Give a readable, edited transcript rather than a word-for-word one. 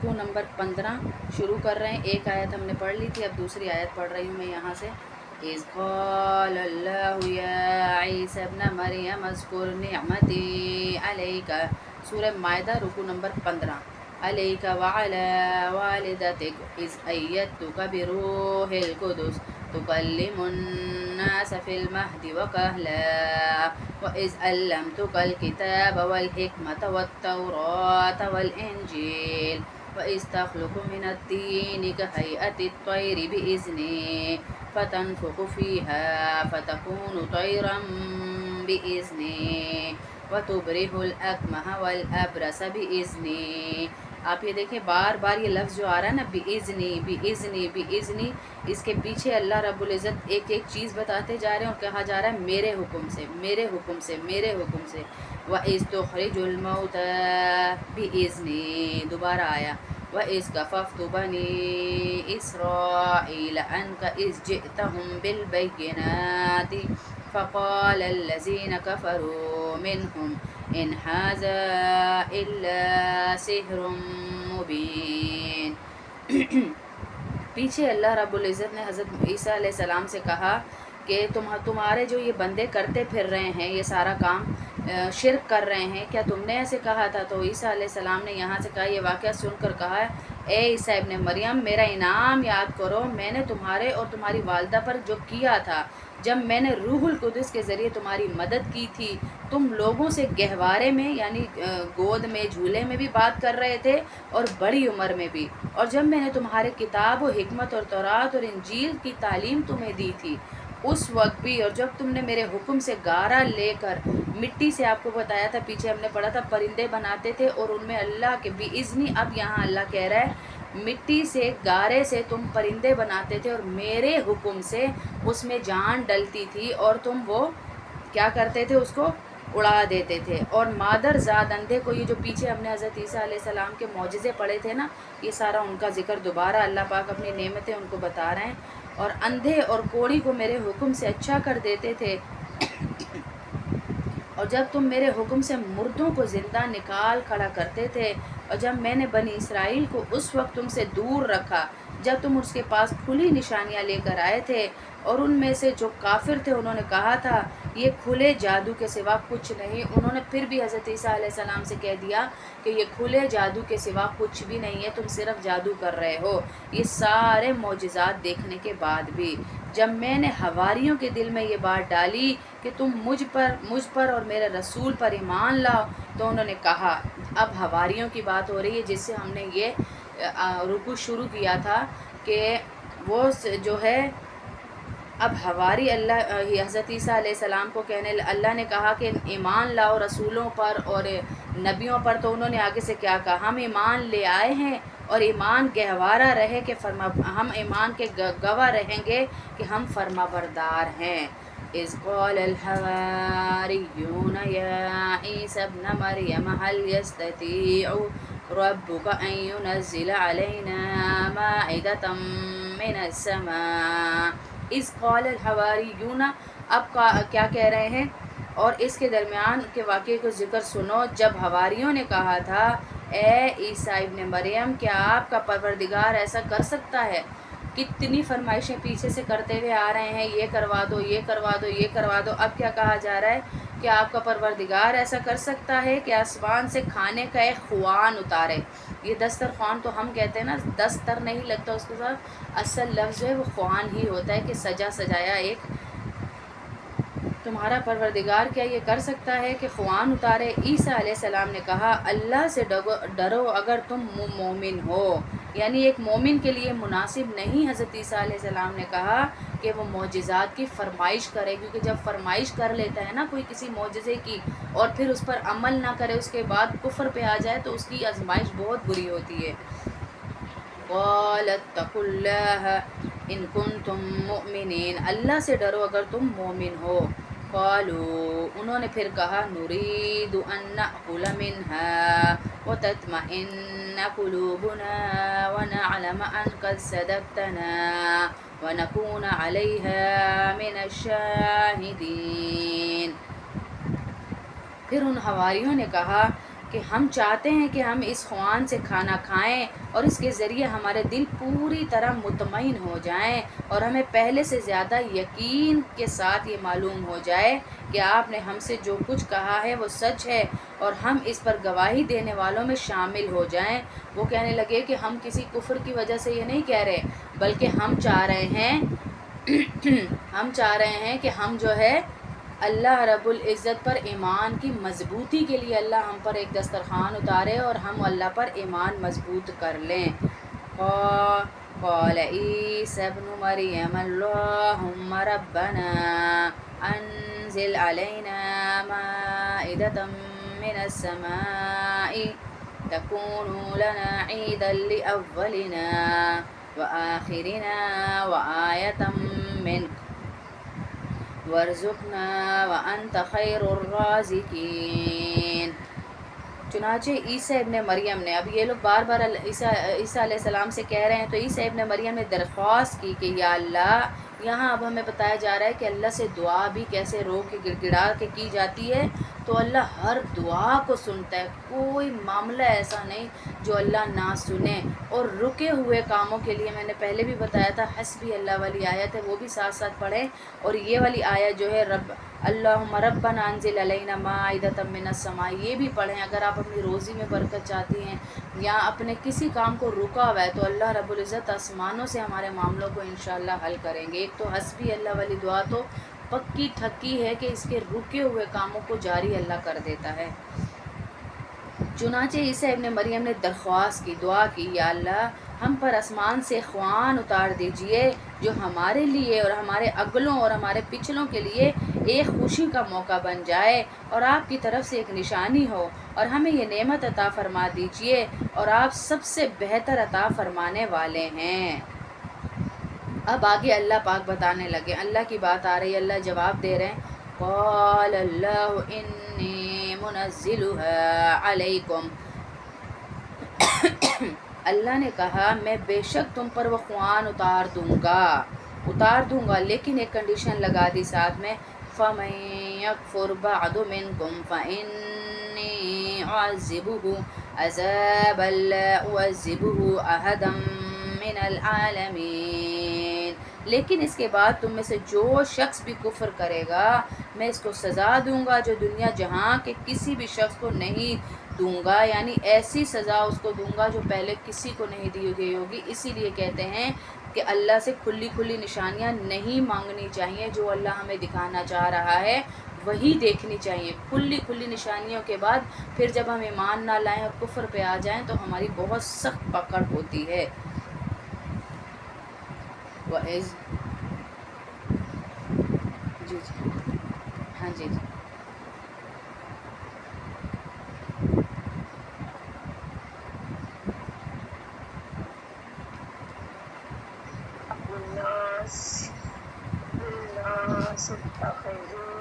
رکوع نمبر 15 شروع کر رہے ہیں. ایک آیت ہم نے پڑھ لی تھی, اب دوسری آیت پڑھ رہی ہوں میں یہاں سے. اِذْ قَالَ اللَّهُ يَا عِيسَى ابْنَ مَرْيَمَ اذْكُرْ نِعْمَتِي عَلَيْكَ. سورہ مائدہ رکوع نمبر 15. عَلَيْكَ وَعَلَىٰ وَالِدَتِكَ إِذْ أَيَّدتُّكَ بِرُوحِ الْقُدُسِ تُكَلِّمُ النَّاسَ فِي الْمَهْدِ وَكَهْلًا وَإِذْ عَلَّمْتُكَ الْكِتَابَ وَالْحِكْمَةَ وَالتَّوْرَاةَ وَالْإِنْجِيلَ وَإِذْ تَخْلُقُ مِنَ الطِّينِ كَهَيْئَةِ الطَّيْرِ بِإِذْنِي فَتَنفُخُ فِيهَا فَتَكُونُ طَيْرًا بِإِذْنِي وَتُبْرِئُ الْأَكْمَحَ وَالْأَبْرَصَ بِإِذْنِي. آپ یہ دیکھیں بار بار یہ لفظ جو آ رہا ہے نا بِإِذْنِي بِإِذْنِي بِإِذْنِي, اس کے پیچھے اللہ رب العزت ایک ایک چیز بتاتے جا رہے ہیں اور کہا جا رہا ہے میرے حکم سے میرے حکم سے میرے حکم سے. وَإِذْ تُخْرِجُ الْمَوْتَىٰ بِإِذْنِي, دوبارہ آیا. وَإِذْ كَفَفْتُ بَنِي إِسْرَائِيلَ عَنْكَ إِذْ جِئْتَهُم بِالْبَيِّنَاتِ فَقَالَ الَّذِينَ كَفَرُوا مِنْهُمْ إِنْ هَٰذَا إِلَّا سِحْرٌ مُّبِينٌ. پیچھے اللہ رب العزت نے حضرت عیسیٰ علیہ السلام سے کہا کہ تمہارے جو یہ بندے کرتے پھر رہے ہیں یہ سارا کام شرک کر رہے ہیں, کیا تم نے ایسے کہا تھا؟ تو عیسیٰ علیہ السلام نے یہاں سے کہا, یہ واقعہ سن کر کہا, اے عیسیٰ ابن مریم میرا انعام یاد کرو, میں نے تمہارے اور تمہاری والدہ پر جو کیا تھا جب میں نے روح القدس کے ذریعے تمہاری مدد کی تھی. تم لوگوں سے گہوارے میں یعنی گود میں جھولے میں بھی بات کر رہے تھے اور بڑی عمر میں بھی, اور جب میں نے تمہارے کتاب و حکمت اور تورات اور انجیل کی تعلیم تمہیں دی تھی اس وقت بھی, اور جب تم نے میرے حکم سے گارا لے کر مٹی سے, آپ کو بتایا تھا پیچھے ہم نے پڑھا تھا, پرندے بناتے تھے اور ان میں اللہ کے بِإِذْنِ, اب یہاں اللہ کہہ رہا ہے مٹی سے گارے سے تم پرندے بناتے تھے اور میرے حکم سے اس میں جان ڈلتی تھی اور تم وہ کیا کرتے تھے, اس کو اڑا دیتے تھے. اور مادر زاد اندھے کو, یہ جو پیچھے ہم نے حضرت عیسیٰ علیہ السلام کے معجزے پڑھے تھے نا, یہ سارا ان کا ذکر دوبارہ اللہ پاک اپنی نعمتیں ان کو بتا رہے ہیں. اور اندھے اور کوڑی کو میرے حکم سے اچھا کر دیتے تھے, اور جب تم میرے حکم سے مردوں کو زندہ نکال کھڑا کرتے تھے, اور جب میں نے بنی اسرائیل کو اس وقت تم سے دور رکھا جب تم اس کے پاس کھلی نشانیاں لے کر آئے تھے, اور ان میں سے جو کافر تھے انہوں نے کہا تھا یہ کھلے جادو کے سوا کچھ نہیں. انہوں نے پھر بھی حضرت عیسیٰ علیہ السلام سے کہہ دیا کہ یہ کھلے جادو کے سوا کچھ بھی نہیں ہے, تم صرف جادو کر رہے ہو. یہ سارے معجزات دیکھنے کے بعد بھی جب میں نے حواریوں کے دل میں یہ بات ڈالی کہ تم مجھ پر اور میرے رسول پر ایمان لاؤ, تو انہوں نے کہا, اب حواریوں کی بات ہو رہی ہے جس سے ہم نے یہ رکوع شروع کیا تھا, کہ وہ جو ہے اب حواری اللہ حضرت عیسیٰ علیہ السلام کو کہنے, اللہ نے کہا کہ ایمان لاؤ رسولوں پر اور نبیوں پر, تو انہوں نے آگے سے کیا کہا, ہم ایمان لے آئے ہیں اور ایمان گہوارہ رہے کہ ہم ایمان کے گواہ رہیں گے کہ ہم فرما بردار ہیں. اِذْ قَالَ الْحَوَارِيُّونَ يَا عِيسَى ابْنَ مَرْيَمَ هَلْ يَسْتَطِيعُ رَبُّكَ أَن يُنَزِّلَ عَلَيْنَا مَائِدَةً مِّنَ السَّمَاءِ. اِذْ قَالَ الْحَوَارِيُّونَ, اب کیا کہہ رہے ہیں, اور اس کے درمیان کے واقعے کو ذکر سنو. جب حواریوں نے کہا تھا اے عیسیٰ ابن مریم کیا آپ کا پروردگار ایسا کر سکتا ہے, کتنی فرمائشیں پیچھے سے کرتے ہوئے آ رہے ہیں, یہ کروا دو یہ کروا دو یہ کروا دو. اب کیا کہا جا رہا ہے کہ آپ کا پروردگار ایسا کر سکتا ہے کہ آسمان سے کھانے کا ایک خوان اتارے. یہ دسترخوان تو ہم کہتے ہیں نا, دستر نہیں لگتا اس کے ساتھ, اصل لفظ جو ہے وہ خوان ہی ہوتا ہے کہ سجا سجایا ایک. تمہارا پروردگار کیا یہ کر سکتا ہے کہ خوان اتارے؟ عیسیٰ علیہ السلام نے کہا اللہ سے ڈرو اگر تم مومن ہو, یعنی ایک مومن کے لیے مناسب نہیں. حضرت عیسیٰ علیہ السلام نے کہا کہ وہ معجزات کی فرمائش کرے, کیونکہ جب فرمائش کر لیتا ہے نا کوئی کسی معجزے کی اور پھر اس پر عمل نہ کرے, اس کے بعد کفر پہ آ جائے, تو اس کی آزمائش بہت بری ہوتی ہے. قَالَ اتَّقُوا اللَّهَ إِن كُنتُم مُّؤْمِنِينَ, اللہ سے ڈرو اگر تم مومن ہو. قالوا, انہوں نے پھر کہا نريد أن نأكل منها وتطمئن قلوبنا ونعلم أن قد صدقتنا ونكون عليها من الشاهدين. پھر ان حواریوں نے کہا کہ ہم چاہتے ہیں کہ ہم اس خوان سے کھانا کھائیں اور اس کے ذریعے ہمارے دل پوری طرح مطمئن ہو جائیں اور ہمیں پہلے سے زیادہ یقین کے ساتھ یہ معلوم ہو جائے کہ آپ نے ہم سے جو کچھ کہا ہے وہ سچ ہے اور ہم اس پر گواہی دینے والوں میں شامل ہو جائیں۔ وہ کہنے لگے کہ ہم کسی کفر کی وجہ سے یہ نہیں کہہ رہے، بلکہ ہم چاہ رہے ہیں کہ ہم جو ہے اللہ رب العزت پر ایمان کی مضبوطی کے لیے اللہ ہم پر ایک دسترخوان اتارے اور ہم اللہ پر ایمان مضبوط کر لیں۔ قال عیسی ابن مریم اللہم ربنا انزل علینا مائدة من السماء تكون لنا عیدا لأولنا وآخرنا وآیة منک وارزقنا وانت خیر الرازقین۔ چنانچہ عیسیٰ ابن مریم نے، اب یہ لوگ بار بار عیسیٰ علیہ السلام سے کہہ رہے ہیں، تو عیسیٰ ابن مریم نے درخواست کی کہ یا اللہ، یہاں اب ہمیں بتایا جا رہا ہے کہ اللہ سے دعا بھی کیسے رو کے گڑ گڑا کے کی جاتی ہے، تو اللہ ہر دعا کو سنتا ہے، کوئی معاملہ ایسا نہیں جو اللہ نہ سنے۔ اور رکے ہوئے کاموں کے لیے میں نے پہلے بھی بتایا تھا، حسبی اللہ والی آیت ہے، وہ بھی ساتھ ساتھ پڑھیں، اور یہ والی آیت جو ہے اللہم ربنا انزل علینا مائدة من السماء، یہ بھی پڑھیں اگر آپ اپنی روزی میں برکت چاہتی ہیں یا اپنے کسی کام کو رکا ہوا ہے تو اللہ رب العزت آسمانوں سے ہمارے معاملوں کو انشاءاللہ حل کریں گے۔ ایک تو حسبی اللہ والی دعا تو پکی ٹھکی ہے کہ اس کے رکے ہوئے کاموں کو جاری اللہ کر دیتا ہے۔ چنانچہ عیسیٰ ابن مریم نے درخواست کی، دعا کی، یا اللہ ہم پر آسمان سے خوان اتار دیجئے جو ہمارے لیے اور ہمارے اگلوں اور ہمارے پچھلوں کے لیے ایک خوشی کا موقع بن جائے اور آپ کی طرف سے ایک نشانی ہو، اور ہمیں یہ نعمت عطا فرما دیجئے اور آپ سب سے بہتر عطا فرمانے والے ہیں۔ اب آگے اللہ پاک بتانے لگے، اللہ کی بات آ رہی ہے، اللہ جواب دے رہے ہیں۔ قال اللہ انی منزلها علیکم، اللہ نے کہا میں بے شک تم پر وہ خوان اتار دوں گا، لیکن ایک کنڈیشن لگا دی ساتھ میں، فَمَن يَكْفُرْ بَعْدُ مِنْكُمْ فَإِنِّي أُعَذِّبُهُ عَذَابًا لَا أُعَذِّبُهُ أَحَدًا مِنَ الْعَالَمِينَ، لیکن اس کے بعد تم میں سے جو شخص بھی کفر کرے گا میں اس کو سزا دوں گا جو دنیا جہاں کے کسی بھی شخص کو نہیں دوں گا، یعنی ایسی سزا اس کو دوں گا جو پہلے کسی کو نہیں دی گئی ہوگی۔ اسی لیے کہتے ہیں کہ اللہ سے کھلی نشانیاں نہیں مانگنی چاہیے، جو اللہ ہمیں دکھانا چاہ رہا ہے وہی دیکھنی چاہیے۔ کھلی نشانیوں کے بعد پھر جب ہم ایمان نہ لائیں اور کفر پہ آ جائیں تو ہماری بہت سخت پکڑ ہوتی ہے۔ وَإِذْ جی ہاں جی الناس اتخذوا